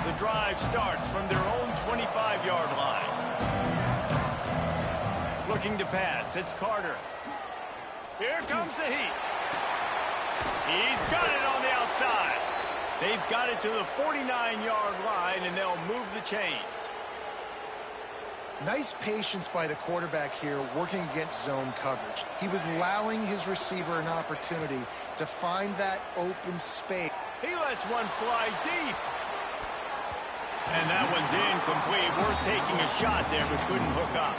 The drive starts from their own 25-yard line. Looking to pass. It's Carter. Here comes the heat. He's got it on the outside. They've got it to the 49-yard line, and they'll move the chains. Nice patience by the quarterback here working against zone coverage. He was allowing his receiver an opportunity to find that open space. He lets one fly deep. And that one's incomplete. Worth taking a shot there, but couldn't hook up.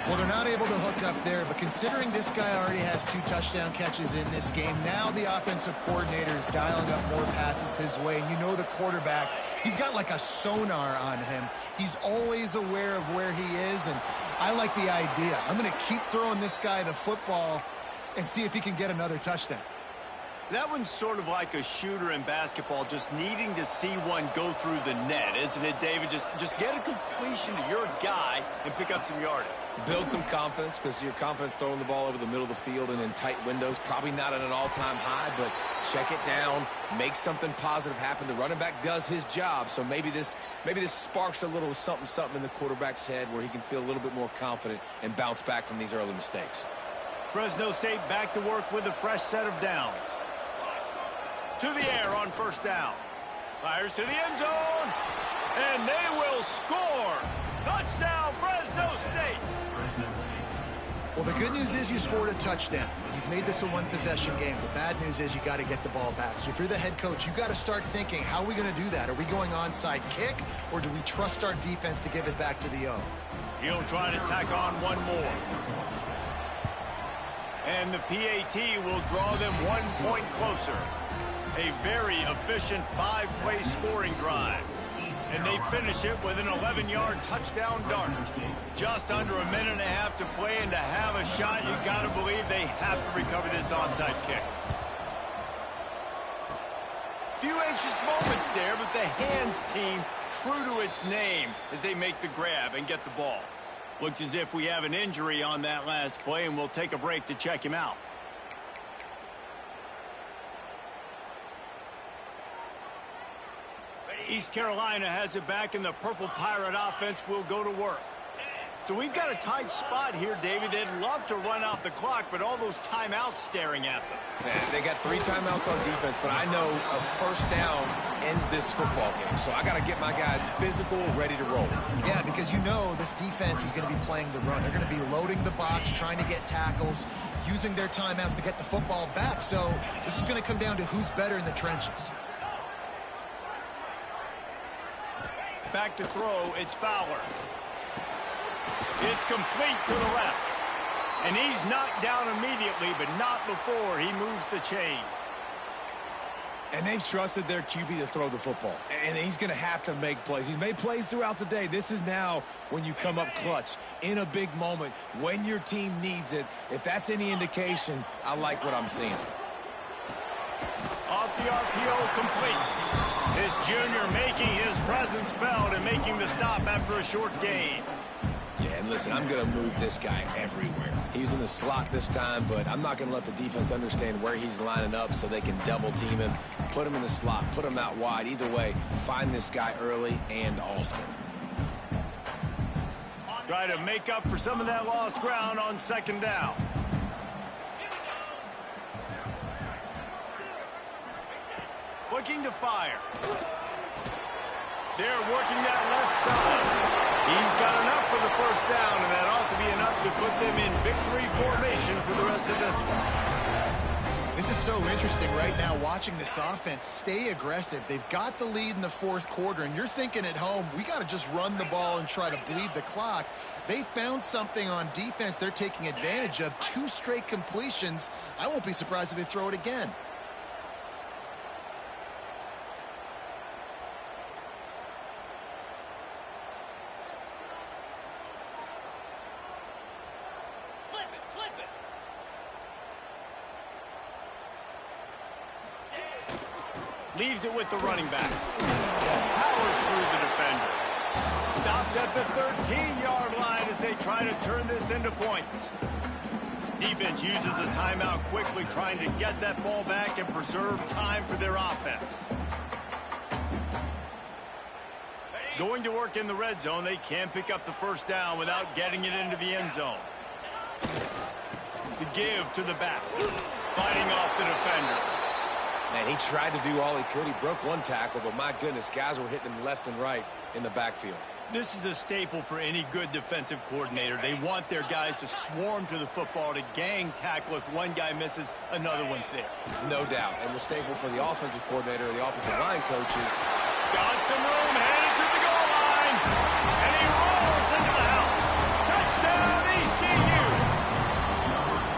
Well, they're not able to hook up there, but considering this guy already has 2 touchdown catches in this game, now the offensive coordinator is dialing up more passes his way. And you know the quarterback, he's got like a sonar on him. He's always aware of where he is, and I like the idea. I'm going to keep throwing this guy the football and see if he can get another touchdown. That one's sort of like a shooter in basketball, just needing to see one go through the net, isn't it, David? Just get a completion to your guy and pick up some yardage. Build some confidence, because your confidence throwing the ball over the middle of the field and in tight windows, probably not at an all-time high, but check it down, make something positive happen. The running back does his job, so maybe this sparks a little something in the quarterback's head where he can feel a little bit more confident and bounce back from these early mistakes. Fresno State back to work with a fresh set of downs. To the air on first down. Fires to the end zone. And they will score. Touchdown, Fresno State. Well, the good news is you scored a touchdown. You've made this a one-possession game. The bad news is you got to get the ball back. So if you're the head coach, you got to start thinking, how are we going to do that? Are we going onside kick, or do we trust our defense to give it back to the O? He'll try to tack on one more. And the PAT will draw them 1 point closer. A very efficient 5-play scoring drive. And they finish it with an 11-yard touchdown dart. Just under a minute and a half to play, and to have a shot, you got to believe they have to recover this onside kick. Few anxious moments there, but the hands team true to its name as they make the grab and get the ball. Looks as if we have an injury on that last play, and we'll take a break to check him out. East Carolina has it back, and the Purple Pirate offense will go to work. So we've got a tight spot here, David. They'd love to run off the clock, but all those timeouts staring at them. Man, they got 3 timeouts on defense, but I know a first down ends this football game. So I got to get my guys physical, ready to roll. Yeah, because you know this defense is going to be playing the run. They're going to be loading the box, trying to get tackles, using their timeouts to get the football back. So this is going to come down to who's better in the trenches. Back to throw, it's Fowler. It's complete to the left. And he's knocked down immediately, but not before he moves the chains. And they've trusted their QB to throw the football. And he's going to have to make plays. He's made plays throughout the day. This is now when you come up clutch in a big moment when your team needs it. If that's any indication, I like what I'm seeing. Off the RPO, complete. This junior making his presence felt and making the stop after a short gain. Yeah, and listen, I'm going to move this guy everywhere. He's in the slot this time, but I'm not going to let the defense understand where he's lining up so they can double team him, put him in the slot, put him out wide. Either way, find this guy early and often. Try to make up for some of that lost ground on second down. Looking to fire. They're working that left side. He's got enough for the first down, and that ought to be enough to put them in victory formation for the rest of this one. This is so interesting right now, watching this offense stay aggressive. They've got the lead in the fourth quarter, and you're thinking at home, we got to just run the ball and try to bleed the clock. They found something on defense they're taking advantage of. 2 straight completions. I won't be surprised if they throw it again. Leaves it with the running back. Powers through the defender. Stopped at the 13-yard line as they try to turn this into points. Defense uses a timeout quickly, trying to get that ball back and preserve time for their offense. Going to work in the red zone, they can't pick up the first down without getting it into the end zone. The give to the back. Fighting off the defender. Man, he tried to do all he could. He broke 1 tackle, but my goodness, guys were hitting him left and right in the backfield. This is a staple for any good defensive coordinator. They want their guys to swarm to the football, to gang tackle. If one guy misses, another one's there. No doubt. And the staple for the offensive coordinator or the offensive line coaches. Got some room, headed to the goal line. And he rolls into the house. Touchdown, ECU.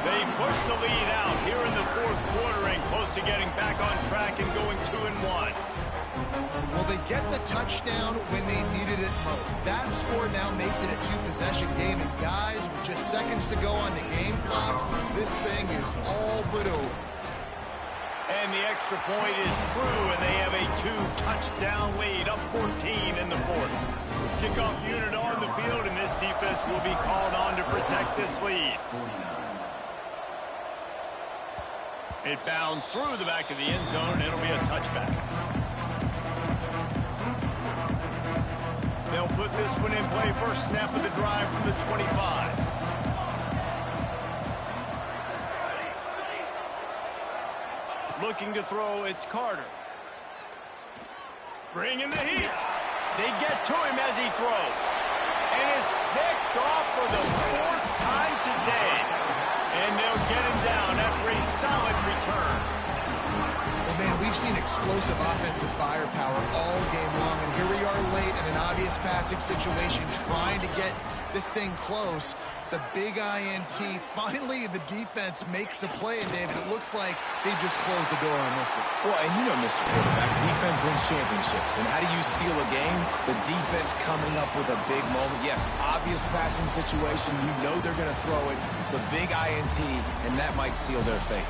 They push the lead out here in the fourth quarter and close to getting back on track and going 2-1. Well, they get the touchdown when they needed it most. That score now makes it a 2-possession game. And guys, with just seconds to go on the game clock, this thing is all but over. And the extra point is true, and they have a 2-touchdown lead, up 14 in the fourth. Kickoff unit on the field, and this defense will be called on to protect this lead. It bounds through the back of the end zone, and it'll be a touchback. They'll put this one in play. First snap of the drive from the 25. Looking to throw, it's Carter. Bringing the heat. They get to him as he throws. And it's picked off for the 4th time today. And they'll get him down after a solid return. Well, man, we've seen explosive offensive firepower all game long, and here we are late in an obvious passing situation trying to get this thing close. The big INT. Finally, the defense makes a play, and David, it looks like they just closed the door on this one. Well, and you know, Mr. Quarterback, defense wins championships. And how do you seal a game? The defense coming up with a big moment. Yes, obvious passing situation. You know they're going to throw it. The big INT, and that might seal their fate.